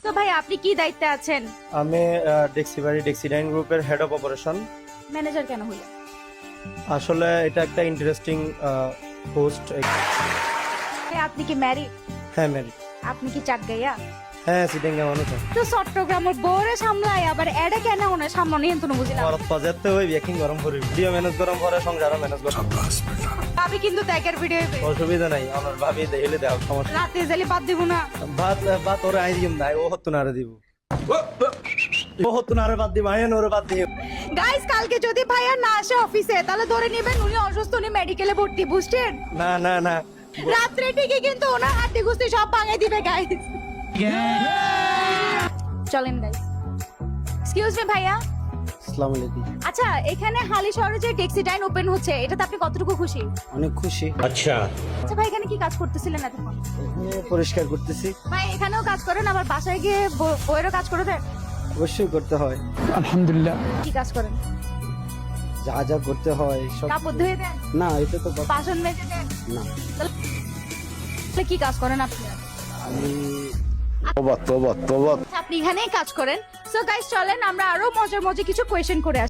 তো ভাই আপনি কি দায়িত্বে আছেন? আমি ডেক্সিবাড়ি ডেক্সিডাইন গ্রুপের হেড অফ অপারেশন। ম্যানেজার কেন হলেন? আসলে এটা একটা ইন্টারেস্টিং পোস্ট। ভাই আপনি কি ম্যারিড? হ্যাঁ ম্যাম। আপনি কি চাটগাইয়া? হ্যাঁ সিটেঙ্গা মানুষ তো চট্টগ্রামের বউরে সামলায় আবার এডে কেন ওনা সামনে তো বুঝলাম। ভারত বাজারতে ওই ব্যাকিং গরম করি, ভিডিও ম্যানেজ গরম করে, সংসার ম্যানেজ গরম। আমি কিন্তু ত্যাগের ভিডিও অসুবিধা নাই, আমার ভাবি দেখলে দেখ সমস্যা। রাতে জালি বাদ দিব না। ভাত ভাত ওরে আই দিম নাই, ও হতো না আরে দিব, ও হতো না আরে বাদ দিব, আইন ওরে বাদ দিব। গাইস কালকে যদি ভাইয়া না আসে অফিসে তাহলে ধরে নেবেন উনি অসুস্থ, উনি মেডিকেলে ভর্তি, বুঝছেন? না না না, রাত্রে ঠিকই কিন্তু ওনার হাড্ডি গুস্তি সব ভাঙাই দিবে গাইস। চলেন গাইস। এক্সকিউজ মি ভাইয়া। আসসালামু আলাইকুম। আচ্ছা এখানে হালি শহরে যে ডেক্সিডাইন ওপেন হচ্ছে এটাতে আপনি কতটুকু খুশি? অনেক খুশি। আচ্ছা ভাই এখানে কি কাজ করতেছিলেন এতক্ষণ? এখানে পরিষ্কার করতেছি। ভাই এখানেও কাজ করেন আবার বাসায় গিয়ে বইয়েরও কাজ করে দেন? অবশ্যই করতে হয়, আলহামদুলিল্লাহ। কি কাজ করেন? যা যা করতে হয় সব। কাপড় ধুয়ে দেন? না এটা তো বাসন মেজে দেন? না, তাহলে কি কাজ করেন আপনি? আমি আচ্ছা, আপনি এখানেই কাজ করেন। সো গাইস চলেন আমরা আরো মজার মজার কিছু কোয়েশ্চেন করে আসি।